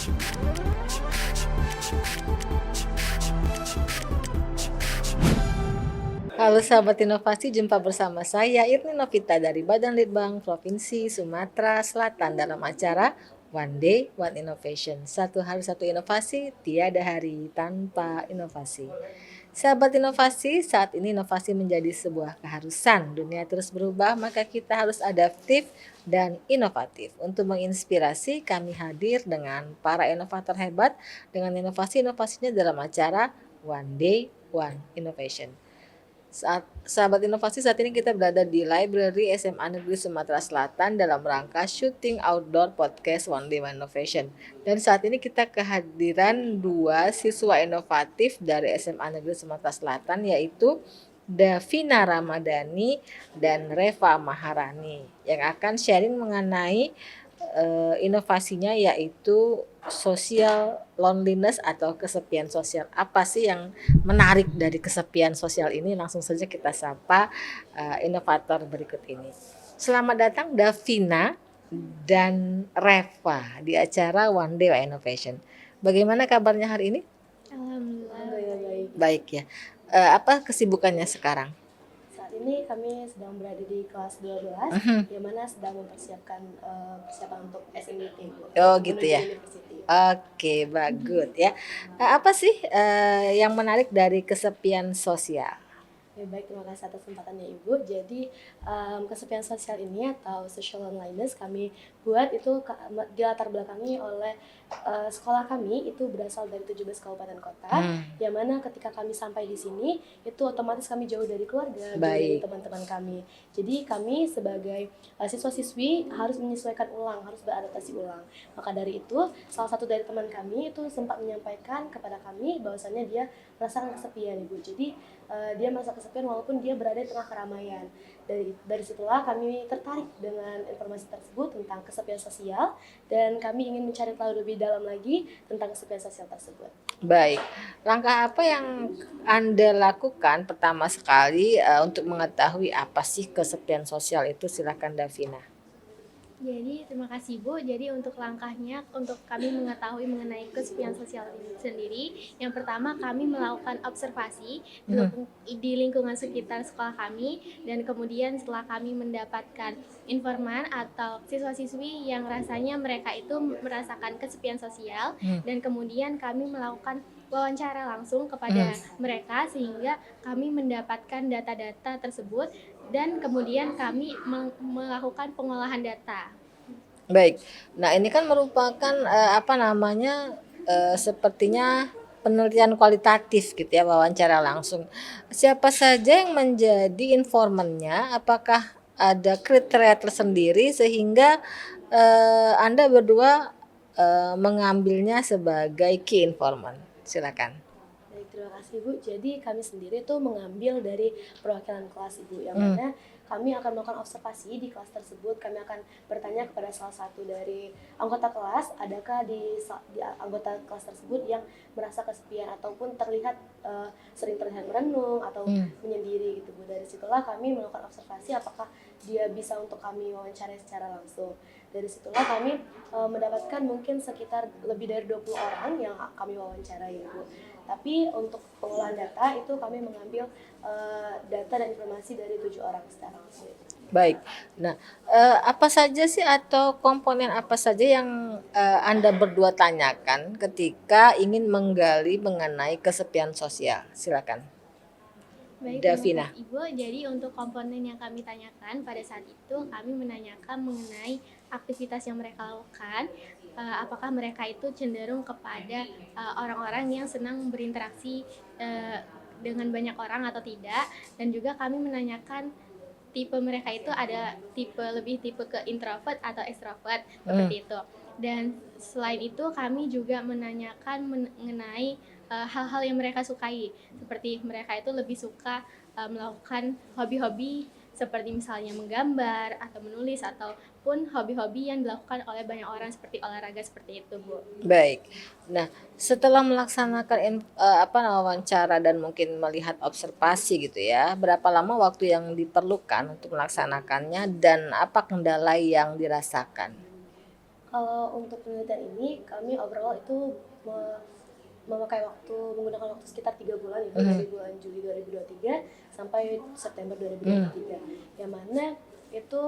Halo sahabat inovasi, jumpa bersama saya Irni Novita dari Badan Litbang Provinsi Sumatera Selatan dalam acara One Day One Innovation. Satu hari satu inovasi, tiada hari tanpa inovasi. Sahabat inovasi, saat ini inovasi menjadi sebuah keharusan. Dunia terus berubah, maka kita harus adaptif dan inovatif. Untuk menginspirasi, kami hadir dengan para inovator hebat dengan inovasi-inovasinya dalam acara One Day One Innovation. Sahabat inovasi, saat ini kita berada di Library SMA Negeri Sumatera Selatan dalam rangka syuting outdoor podcast One Day One Innovation. Dan saat ini kita kehadiran dua siswa inovatif dari SMA Negeri Sumatera Selatan, yaitu Davina Ramadhani dan Reva Maharani, yang akan sharing mengenai inovasinya, yaitu social loneliness atau kesepian sosial. Apa sih yang menarik dari kesepian sosial ini? Langsung saja kita sapa inovator berikut ini. Selamat datang Davina dan Reva di acara One Day One Innovation. Bagaimana kabarnya hari ini? Alhamdulillah baik. Baik ya. Apa kesibukannya sekarang? Saat ini kami sedang berada di kelas 12 yang mana sedang mempersiapkan persiapan untuk SNBT. Oh gitu ya. University. Oke, bagus ya. Apa sih yang menarik dari kesepian sosial? Ya, baik, terima kasih atas kesempatannya Ibu. Jadi kesepian sosial ini atau social loneliness kami buat itu dilatar belakangi oleh sekolah kami itu berasal dari 17 kabupaten kota, yang mana ketika kami sampai di sini itu otomatis kami jauh dari keluarga, jauh dari teman-teman kami. Jadi kami sebagai siswa-siswi harus menyesuaikan ulang, harus beradaptasi ulang. Maka dari itu salah satu dari teman kami itu sempat menyampaikan kepada kami bahwasannya dia merasakan kesepian Ibu. Jadi dia merasa kesepian walaupun dia berada di tengah keramaian. Dari situlah kami tertarik dengan informasi tersebut tentang kesepian sosial, dan kami ingin mencari tahu lebih dalam lagi tentang kesepian sosial tersebut. Baik, langkah apa yang Anda lakukan pertama sekali untuk mengetahui apa sih kesepian sosial itu? Silakan Davina. Jadi terima kasih Bu. Jadi untuk langkahnya untuk kami mengetahui mengenai kesepian sosial ini sendiri, yang pertama kami melakukan observasi di lingkungan sekitar sekolah kami, dan kemudian setelah kami mendapatkan informan atau siswa-siswi yang rasanya mereka itu merasakan kesepian sosial, dan kemudian kami melakukan wawancara langsung kepada mereka sehingga kami mendapatkan data-data tersebut, dan kemudian kami melakukan pengolahan data. Baik, nah ini kan merupakan sepertinya penelitian kualitatif gitu ya, wawancara langsung. Siapa saja yang menjadi informannya? Apakah ada kriteria tersendiri sehingga Anda berdua mengambilnya sebagai key informant? Silakan. Baik, terima kasih Bu. Jadi kami sendiri tuh mengambil dari perwakilan kelas Ibu, yang mana kami akan melakukan observasi di kelas tersebut. Kami akan bertanya kepada salah satu dari anggota kelas, adakah di anggota kelas tersebut yang merasa kesepian ataupun sering terlihat merenung atau menyendiri gitu Bu. Dari situlah kami melakukan observasi apakah dia bisa untuk kami wawancara secara langsung. Dari situlah kami mendapatkan mungkin sekitar lebih dari 20 orang yang kami wawancarai Bu. Tapi untuk pengolahan data itu kami mengambil data dan informasi dari 7 orang sekarang. Baik. Nah, apa saja sih atau komponen apa saja yang Anda berdua tanyakan ketika ingin menggali mengenai kesepian sosial? Silakan. Baik, Davina. terima kasih Ibu. Jadi untuk komponen yang kami tanyakan pada saat itu, kami menanyakan mengenai aktivitas yang mereka lakukan, apakah mereka itu cenderung kepada orang-orang yang senang berinteraksi dengan banyak orang atau tidak, dan juga kami menanyakan tipe mereka itu ada lebih tipe ke introvert atau extrovert seperti itu. Dan selain itu kami juga menanyakan mengenai hal-hal yang mereka sukai, seperti mereka itu lebih suka melakukan hobi-hobi seperti misalnya menggambar atau menulis, ataupun hobi-hobi yang dilakukan oleh banyak orang seperti olahraga seperti itu Bu. Baik. Nah, setelah melaksanakan wawancara dan mungkin melihat observasi gitu ya, berapa lama waktu yang diperlukan untuk melaksanakannya dan apa kendala yang dirasakan? Kalau untuk penelitian ini, kami overall itu menggunakan waktu sekitar 3 bulan, itu dari bulan Juli 2023 sampai September 2023. Yang mana itu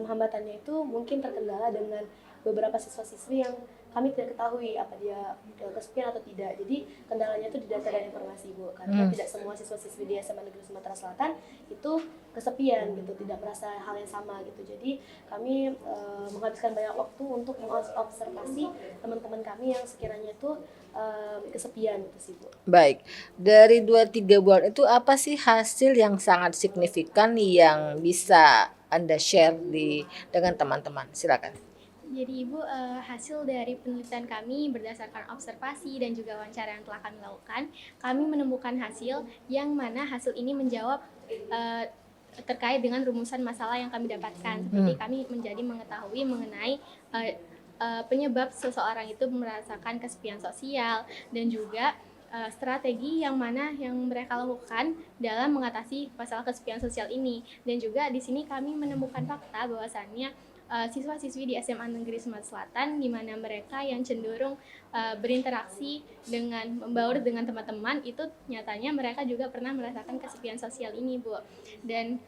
hambatannya itu mungkin terkendala dengan beberapa siswa-siswi yang kami tidak ketahui apa dia kesepian atau tidak. Jadi kendalanya itu di data dan informasi, Bu. Karena tidak semua siswa-siswi di SMA Negeri Sumatera Selatan itu kesepian gitu, tidak merasa hal yang sama gitu. Jadi kami menghabiskan banyak waktu untuk mengobservasi teman-teman kami yang sekiranya itu kesepian gitu sih, Bu. Baik, dari 2-3 bulan itu apa sih hasil yang sangat signifikan yang bisa Anda share dengan teman-teman? Silakan. Jadi Ibu, hasil dari penelitian kami berdasarkan observasi dan juga wawancara yang telah kami lakukan, kami menemukan hasil yang mana hasil ini menjawab terkait dengan rumusan masalah yang kami dapatkan. Seperti kami menjadi mengetahui mengenai penyebab seseorang itu merasakan kesepian sosial dan juga strategi yang mana yang mereka lakukan dalam mengatasi masalah kesepian sosial ini. Dan juga di sini kami menemukan fakta bahwasannya siswa-siswi di SMA Negeri Sumatera Selatan di mana mereka yang cenderung berinteraksi dengan membaur dengan teman-teman itu nyatanya mereka juga pernah merasakan kesepian sosial ini, Bu. Dan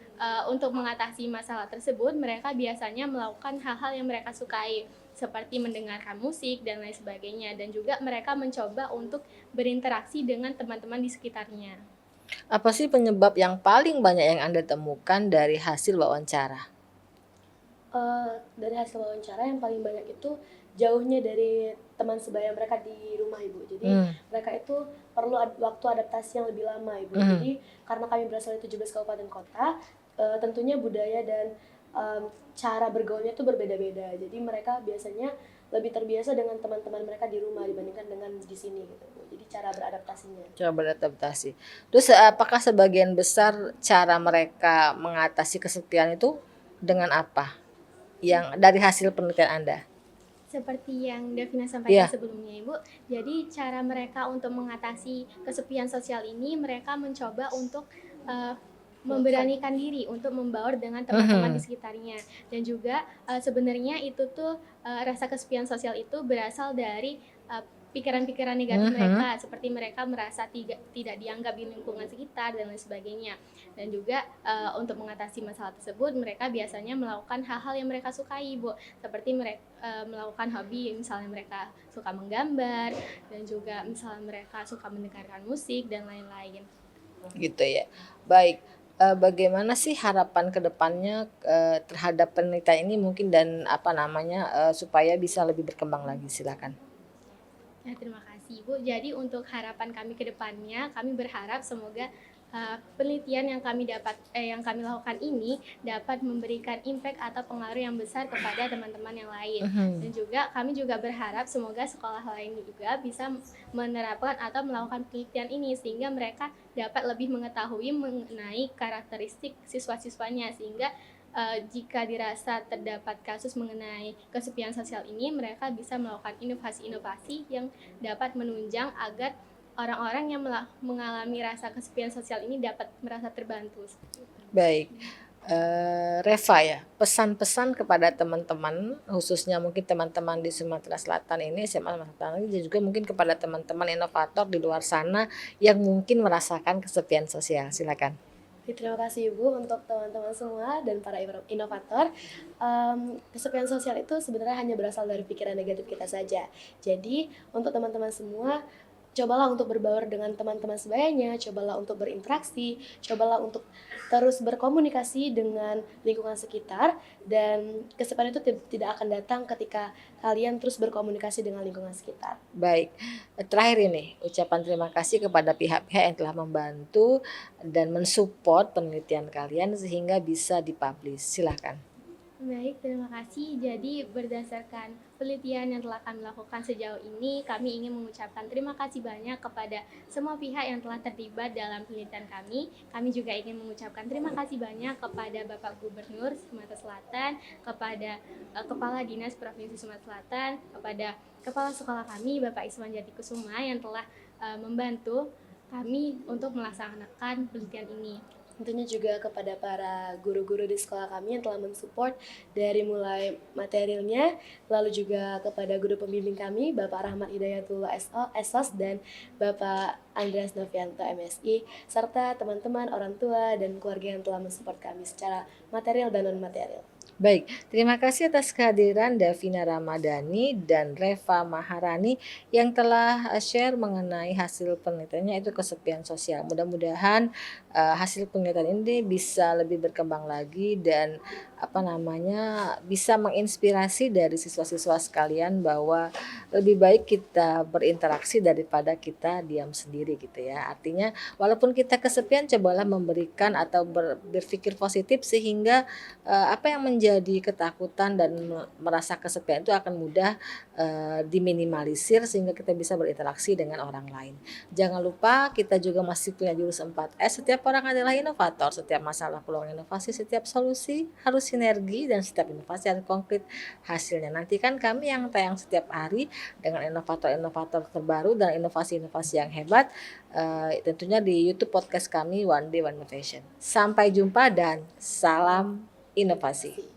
untuk mengatasi masalah tersebut mereka biasanya melakukan hal-hal yang mereka sukai seperti mendengarkan musik dan lain sebagainya, dan juga mereka mencoba untuk berinteraksi dengan teman-teman di sekitarnya. Apa sih penyebab yang paling banyak yang Anda temukan dari hasil wawancara? Dari hasil wawancara yang paling banyak itu jauhnya dari teman sebaya mereka di rumah, Ibu. Jadi mereka itu perlu waktu adaptasi yang lebih lama, Ibu. Jadi karena kami berasal dari 17 kabupaten kota, tentunya budaya dan cara bergaulnya itu berbeda-beda. Jadi mereka biasanya lebih terbiasa dengan teman-teman mereka di rumah dibandingkan dengan di sini gitu, Bu. Jadi cara beradaptasinya. Coba beradaptasi. Terus apakah sebagian besar cara mereka mengatasi kesepian itu dengan apa? Yang dari hasil penelitian Anda? Seperti yang Davina sampaikan Iya. sebelumnya, Ibu. Jadi cara mereka untuk mengatasi kesepian sosial ini mereka mencoba untuk memberanikan diri untuk membaur dengan teman-teman di sekitarnya. Dan juga sebenarnya itu tuh rasa kesepian sosial itu berasal dari pikiran-pikiran negatif mereka, seperti mereka merasa tidak dianggap di lingkungan sekitar dan lain sebagainya. Dan juga untuk mengatasi masalah tersebut mereka biasanya melakukan hal-hal yang mereka sukai, Bu. Seperti mereka melakukan hobi, misalnya mereka suka menggambar dan juga misalnya mereka suka mendengarkan musik dan lain-lain. Gitu ya. Baik, bagaimana sih harapan ke depannya terhadap penelitian ini mungkin dan supaya bisa lebih berkembang lagi? Silakan. Nah, terima kasih Bu. Jadi untuk harapan kami ke depannya, kami berharap semoga penelitian yang kami lakukan ini dapat memberikan impact atau pengaruh yang besar kepada teman-teman yang lain. Dan juga kami juga berharap semoga sekolah lain juga bisa menerapkan atau melakukan penelitian ini sehingga mereka dapat lebih mengetahui mengenai karakteristik siswa-siswanya, sehingga jika dirasa terdapat kasus mengenai kesepian sosial ini, mereka bisa melakukan inovasi-inovasi yang dapat menunjang agar orang-orang yang mengalami rasa kesepian sosial ini dapat merasa terbantu. Baik, Reva ya, pesan-pesan kepada teman-teman, khususnya mungkin teman-teman di Sumatera Selatan ini, SMA Sumatera Selatan ini, dan juga mungkin kepada teman-teman inovator di luar sana yang mungkin merasakan kesepian sosial. Silakan. Terima kasih Ibu untuk teman-teman semua dan para inovator. Kesepian sosial itu sebenarnya hanya berasal dari pikiran negatif kita saja. Jadi untuk teman-teman semua, cobalah untuk berbaur dengan teman-teman sebayanya, cobalah untuk berinteraksi, cobalah untuk terus berkomunikasi dengan lingkungan sekitar, dan kesepian itu tidak akan datang ketika kalian terus berkomunikasi dengan lingkungan sekitar. Baik, terakhir ini ucapan terima kasih kepada pihak-pihak yang telah membantu dan mensupport penelitian kalian sehingga bisa dipublish. Silakan. Baik, terima kasih. Jadi berdasarkan penelitian yang telah kami lakukan sejauh ini, kami ingin mengucapkan terima kasih banyak kepada semua pihak yang telah terlibat dalam penelitian kami. Kami juga ingin mengucapkan terima kasih banyak kepada Bapak Gubernur Sumatera Selatan, kepada Kepala Dinas Provinsi Sumatera Selatan, kepada Kepala Sekolah kami, Bapak Iswan Jatikusuma yang telah membantu kami untuk melaksanakan penelitian ini. Tentunya juga kepada para guru-guru di sekolah kami yang telah mensupport dari mulai materialnya, lalu juga kepada guru pembimbing kami, Bapak Rahmat Hidayatullah SOS dan Bapak Andreas Novianto MSI, serta teman-teman, orang tua, dan keluarga yang telah mensupport kami secara material dan non-material. Baik, terima kasih atas kehadiran Davina Ramadhani dan Reva Maharani yang telah share mengenai hasil penelitiannya itu kesepian sosial. Mudah-mudahan hasil penelitian ini bisa lebih berkembang lagi dan bisa menginspirasi dari siswa-siswa sekalian bahwa lebih baik kita berinteraksi daripada kita diam sendiri gitu ya. Artinya walaupun kita kesepian cobalah memberikan atau berpikir positif sehingga apa yang menjadi ketakutan dan merasa kesepian itu akan mudah diminimalisir sehingga kita bisa berinteraksi dengan orang lain. Jangan lupa kita juga masih punya jurus 4S, setiap orang adalah inovator, setiap masalah peluang inovasi, setiap solusi harus sinergi dan setiap inovasi harus konkret hasilnya. Nantikan kami yang tayang setiap hari dengan inovator-inovator terbaru dan inovasi-inovasi yang hebat tentunya di YouTube podcast kami One Day One Innovation. Sampai jumpa dan salam inovasi.